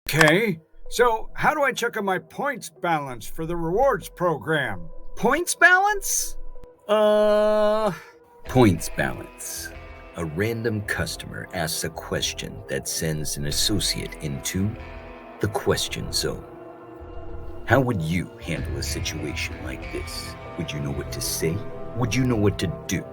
Okay, so how do I check on my points balance for the rewards program? Points balance? Points balance. A random customer asks a question that sends an associate into the question zone. How would you handle a situation like this? Would you know what to say? Would you know what to do?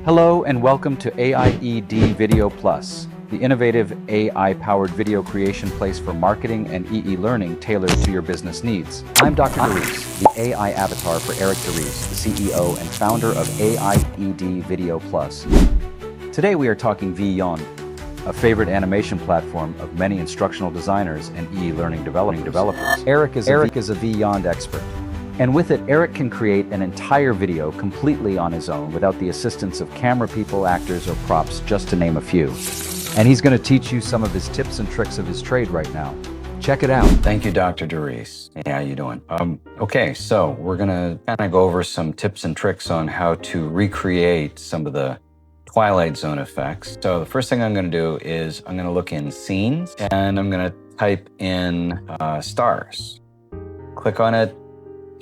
Hello and welcome to AIED Video Plus, the innovative AI-powered video creation place for marketing and EE learning tailored to your business needs. I'm Dr. DeRise, the AI avatar for Eric DeRise, the CEO and founder of AIED Video Plus. Today we are talking Vyond, a favorite animation platform of many instructional designers and EE learning developers. Eric is a Vyond expert. And with it, Eric can create an entire video completely on his own without the assistance of camera people, actors, or props, just to name a few. And he's going to teach you some of his tips and tricks of his trade right now. Check it out. Thank you, Dr. DeRise. Hey, how you doing? Okay, so we're going to kind of go over some tips and tricks on how to recreate some of the Twilight Zone effects. So the first thing I'm going to do is I'm going to look in scenes and I'm going to type in stars. Click on it.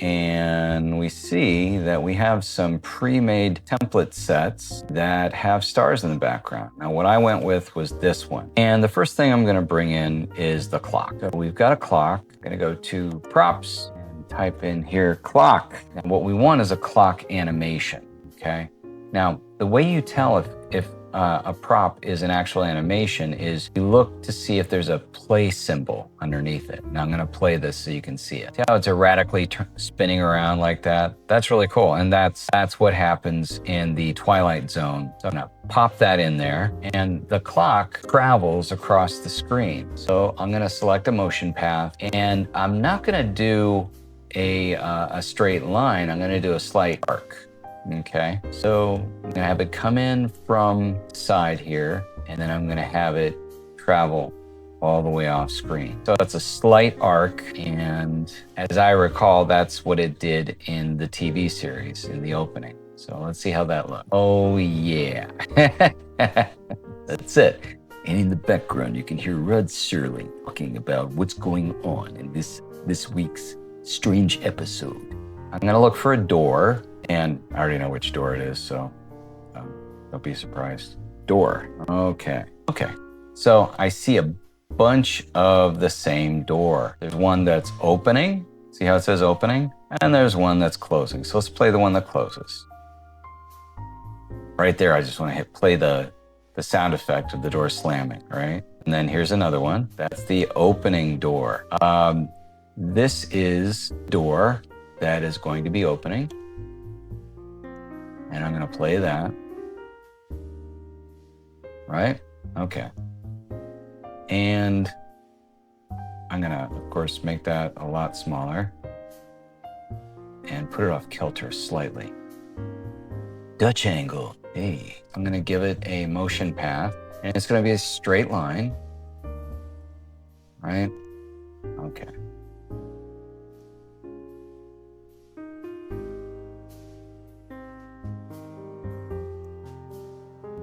And we see that we have some pre-made template sets that have stars in the background. Now, what I went with was this one. And the first thing I'm going to bring in is the clock. So we've got a clock. I'm going to go to props and type in here clock. And what we want is a clock animation. Okay. Now, the way you tell if a prop is an actual animation is you look to see if there's a play symbol underneath it. Now I'm going to play this so you can see it. See how it's erratically spinning around like that? That's really cool. And that's what happens in the Twilight Zone. So I'm going to pop that in there and the clock travels across the screen. So I'm going to select a motion path and I'm not going to do a straight line. I'm going to do a slight arc. Okay, so I'm gonna have it come in from the side here, and then I'm gonna have it travel all the way off screen. So that's a slight arc, and as I recall, that's what it did in the TV series in the opening. So let's see how that looks. Oh yeah, that's it. And in the background, you can hear Rod Serling talking about what's going on in this week's strange episode. I'm gonna look for a door. And I already know which door it is, so don't be surprised. Door, okay. So I see a bunch of the same door. There's one that's opening, see how it says opening? And there's one that's closing. So let's play the one that closes. Right there, I just wanna hit play the sound effect of the door slamming, right? And then here's another one, that's the opening door. This is door that is going to be opening. And I'm going to play that. Right? Okay. And I'm going to, of course, make that a lot smaller and put it off kilter slightly. Dutch angle. Hey. I'm going to give it a motion path and it's going to be a straight line. Right? Okay.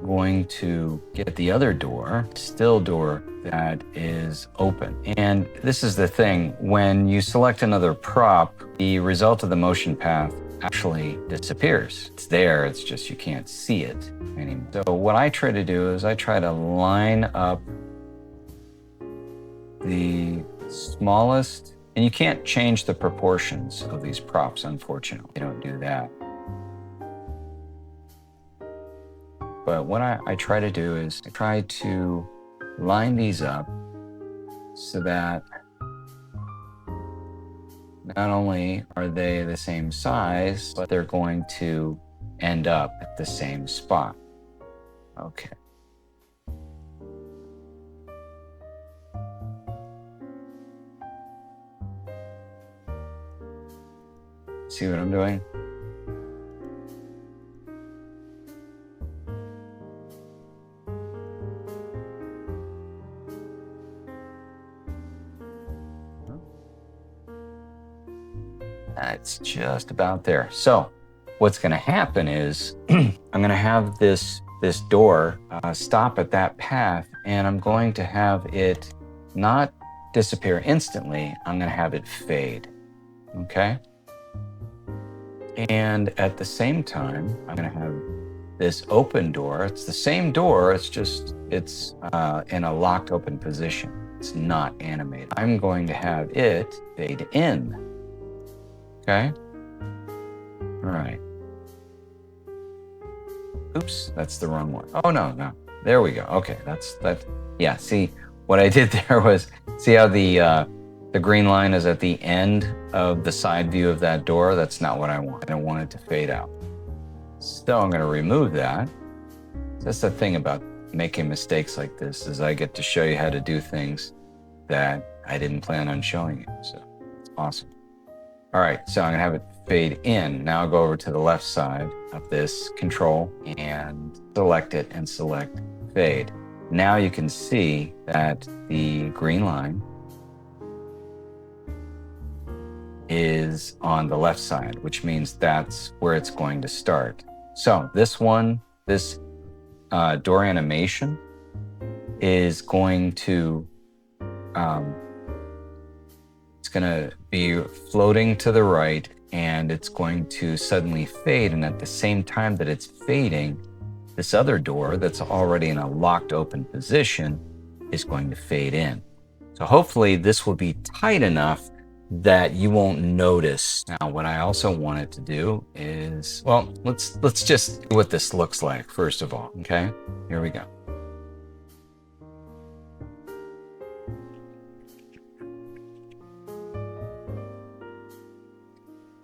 Going to get the other door, still door that is open. And this is the thing, when you select another prop, the result of the motion path actually disappears. It's there, it's just you can't see it anymore. So what I try to do is I try to line up the smallest, and you can't change the proportions of these props, unfortunately. You don't do that. But what I try to do is I try to line these up so that not only are they the same size, but they're going to end up at the same spot. Okay. See what I'm doing? It's just about there. So what's going to happen is I'm going to have this door stop at that path, and I'm going to have it not disappear instantly, I'm going to have it fade. Okay? And at the same time, I'm going to have this open door. It's the same door, it's in a locked open position. It's not animated. I'm going to have it fade in. Okay? All right. Oops, that's the wrong one. Oh, no. There we go. Okay, that. Yeah, see, what I did there was, see how the green line is at the end of the side view of that door? That's not what I want. I don't want it to fade out. So I'm going to remove that. That's the thing about making mistakes like this, is I get to show you how to do things that I didn't plan on showing you. So it's awesome. All right, so I'm going to have it fade in. Now I'll go over to the left side of this control and select it and select fade. Now you can see that the green line is on the left side, which means that's where it's going to start. So this door animation is going to, it's going to be floating to the right, and it's going to suddenly fade. And at the same time that it's fading, this other door that's already in a locked open position is going to fade in. So hopefully this will be tight enough that you won't notice. Now, what I also wanted to do is, well, let's just see what this looks like first of all. Okay, here we go.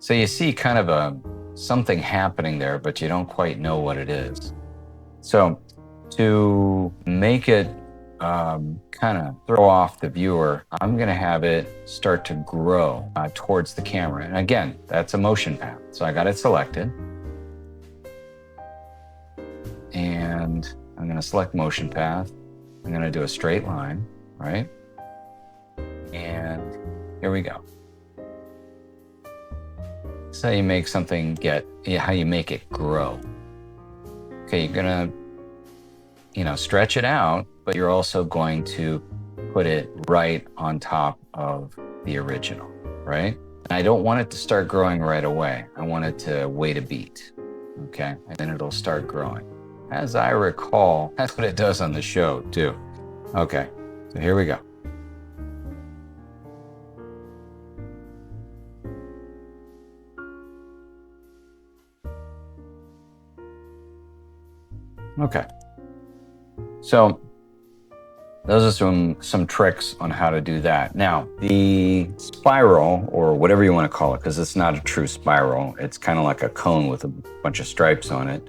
So you see kind of something happening there, but you don't quite know what it is. So to make it kind of throw off the viewer, I'm going to have it start to grow towards the camera. And again, that's a motion path. So I got it selected. And I'm going to select motion path. I'm going to do a straight line, right? And here we go. So you make something how you make it grow. Okay, you're going to, stretch it out, but you're also going to put it right on top of the original, right? And I don't want it to start growing right away. I want it to wait a beat, okay? And then it'll start growing. As I recall, that's what it does on the show too. Okay, so here we go. Okay, so those are some tricks on how to do that. Now, the spiral, or whatever you want to call it, because it's not a true spiral, it's kind of like a cone with a bunch of stripes on it.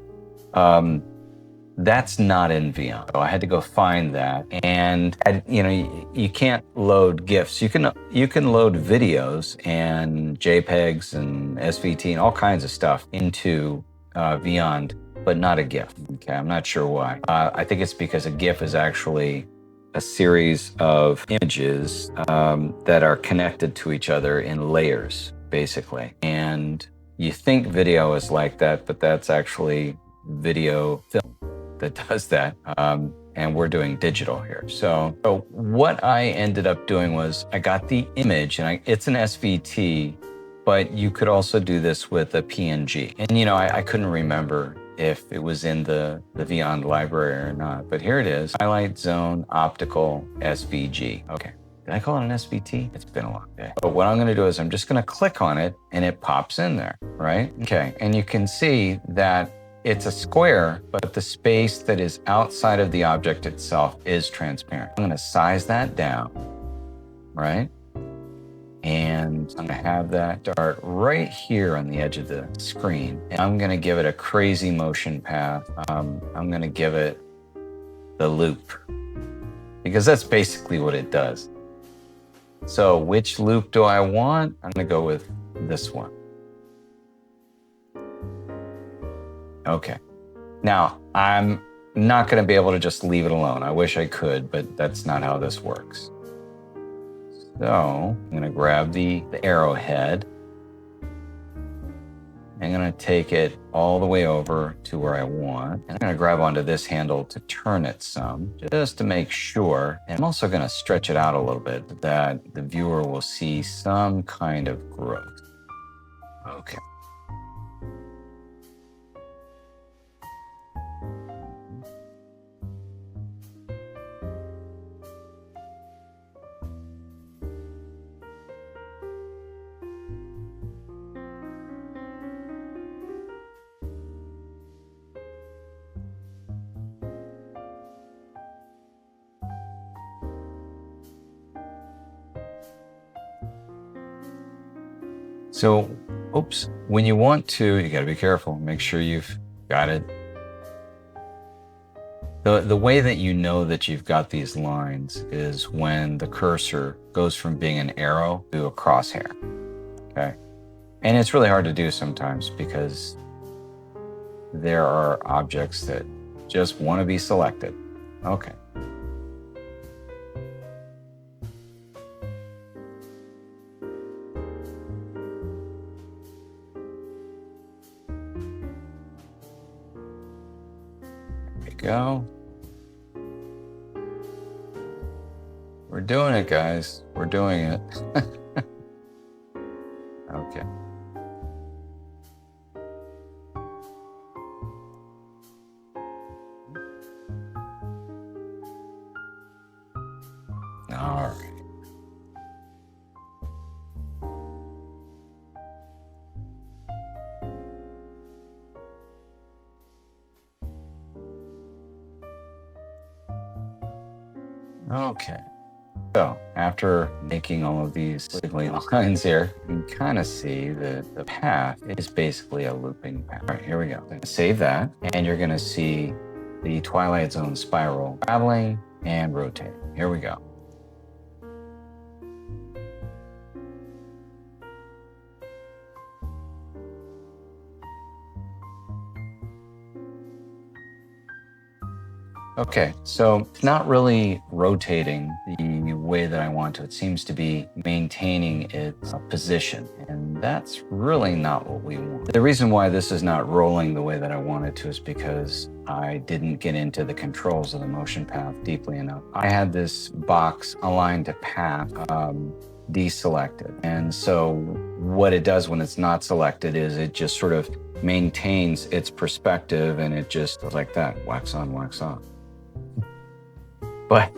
That's not in Vyond. So I had to go find that, and you can't load GIFs. You can load videos and JPEGs and SVT and all kinds of stuff into Vyond, but not a GIF. Okay, I'm not sure why. I think it's because a GIF is actually a series of images that are connected to each other in layers, basically. And you think video is like that, but that's actually video film that does that. And we're doing digital here. So what I ended up doing was I got the image, and it's an SVT, but you could also do this with a PNG. And I couldn't remember if it was in the Vyond library or not, but here it is, Twilight Zone Optical SVG. Okay, did I call it an SVT? It's been a long day. But what I'm gonna do is I'm just gonna click on it and it pops in there, right? Okay, and you can see that it's a square, but the space that is outside of the object itself is transparent. I'm gonna size that down, right? And I'm gonna have that start right here on the edge of the screen. And I'm gonna give it a crazy motion path. I'm gonna give it the loop, because that's basically what it does. So which loop do I want? I'm gonna go with this one. Okay. Now, I'm not gonna be able to just leave it alone. I wish I could, but that's not how this works. So I'm gonna grab the arrowhead, I'm going to take it all the way over to where I want. And I'm going to grab onto this handle to turn it some, just to make sure. And I'm also going to stretch it out a little bit that the viewer will see some kind of growth. Okay. So, oops, when you want to, you got to be careful. Make sure you've got it. The way that you know that you've got these lines is when the cursor goes from being an arrow to a crosshair, okay? And it's really hard to do sometimes because there are objects that just want to be selected. Okay. Go. We're doing it, guys. We're doing it. Okay. All right. Okay, so after making all of these squiggly lines here, you can kind of see that the path is basically a looping path. All right, here we go. Save that, and you're gonna see the Twilight Zone spiral traveling and rotating. Here we go. Okay, so it's not really rotating the way that I want to. It seems to be maintaining its position, and that's really not what we want. The reason why this is not rolling the way that I want it to is because I didn't get into the controls of the motion path deeply enough. I had this box aligned to path deselected, and so what it does when it's not selected is it just sort of maintains its perspective, and it just goes like that, wax on, wax off. But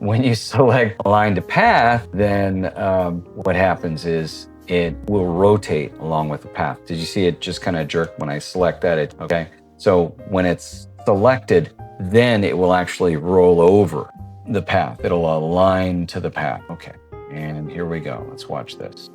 when you select align to path, then what happens is it will rotate along with the path. Did you see it just kind of jerk when I select that? Okay, so when it's selected, then it will actually roll over the path. It'll align to the path. Okay, and here we go. Let's watch this.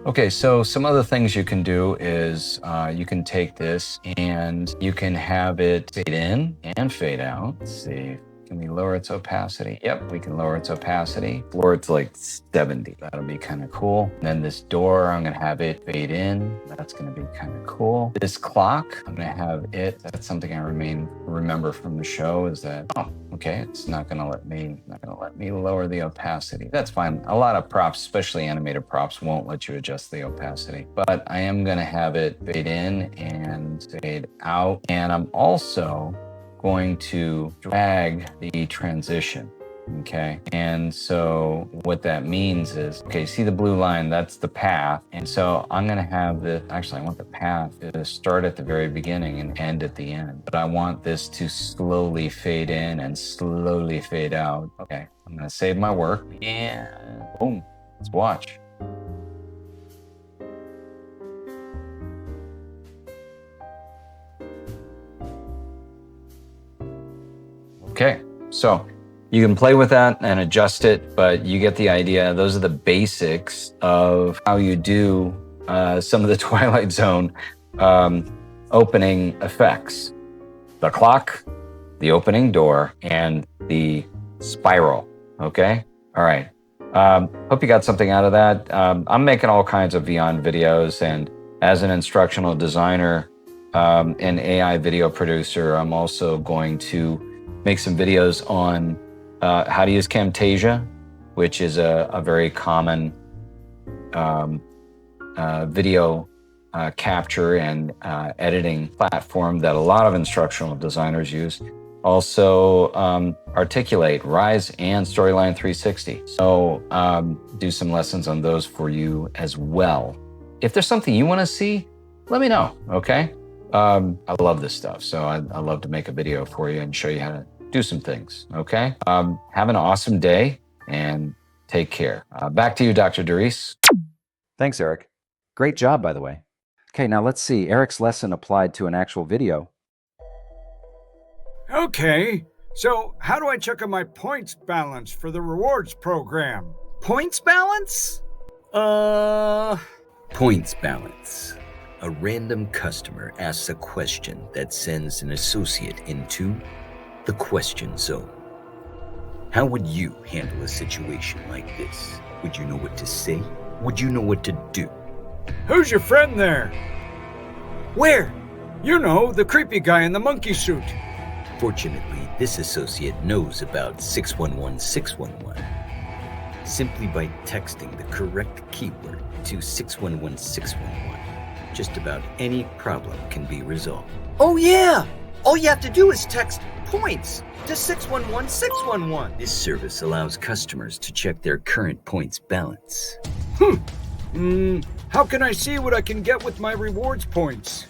Okay, so some other things you can do is you can take this and you can have it fade in and fade out. Let's see, can we lower its opacity? Yep, we can lower its opacity. Lower it to like 70. That'll be kind of cool. And then this door, I'm gonna have it fade in. That's gonna be kind of cool. This clock, I'm gonna have it. That's something I remember from the show is that, oh, okay, it's not gonna let me lower the opacity. That's fine. A lot of props, especially animated props, won't let you adjust the opacity. But I am gonna have it fade in and fade out. And I'm also going to drag the transition, okay? And so what that means is, okay, see the blue line, that's the path. And so I'm gonna have this, actually I want the path to start at the very beginning and end at the end. But I want this to slowly fade in and slowly fade out. Okay, I'm gonna save my work and boom, let's watch. Okay, so you can play with that and adjust it, but you get the idea. Those are the basics of how you do some of the Twilight Zone opening effects. The clock, the opening door, and the spiral, okay? All right, hope you got something out of that. I'm making all kinds of Vyond videos, and as an instructional designer, an AI video producer. I'm also going to make some videos on how to use Camtasia, which is a very common video capture and editing platform that a lot of instructional designers use. Also, Articulate, Rise, and Storyline 360. So do some lessons on those for you as well. If there's something you want to see, let me know, okay? I love this stuff, so I'd love to make a video for you and show you how to do some things, okay? Have an awesome day and take care. Back to you, Dr. DeRise. Thanks, Eric. Great job, by the way. Okay, now let's see Eric's lesson applied to an actual video. Okay, so how do I check on my points balance for the rewards program? Points balance? Points balance. A random customer asks a question that sends an associate into the question zone. How would you handle a situation like this? Would you know what to say? Would you know what to do? Who's your friend there? Where? You know, the creepy guy in the monkey suit. Fortunately, this associate knows about 611611. Simply by texting the correct keyword to 611611, just about any problem can be resolved. Oh yeah! All you have to do is text points to 611611. This service allows customers to check their current points balance. How can I see what I can get with my rewards points?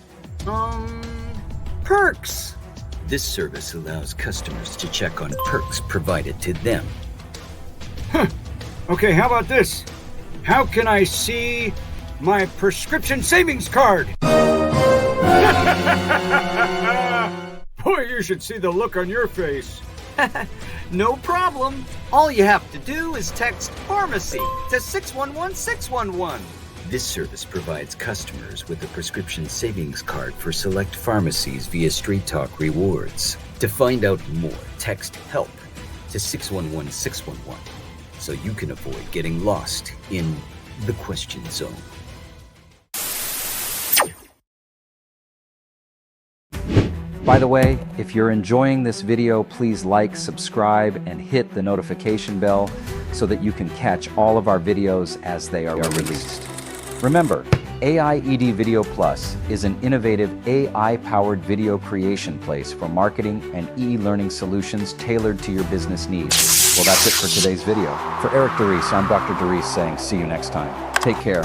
Perks. This service allows customers to check on perks provided to them. Okay, how about this? How can I see my prescription savings card? Boy, you should see the look on your face. No problem. All you have to do is text pharmacy to 611611. This service provides customers with a prescription savings card for select pharmacies via Street Talk Rewards. To find out more, text HELP to 611611 so you can avoid getting lost in the question zone. By the way, if you're enjoying this video, please like, subscribe, and hit the notification bell so that you can catch all of our videos as they are released. Remember, AIED Video Plus is an innovative AI-powered video creation place for marketing and e-learning solutions tailored to your business needs. Well, that's it for today's video. For Eric DeRise, I'm Dr. DeRise saying see you next time. Take care.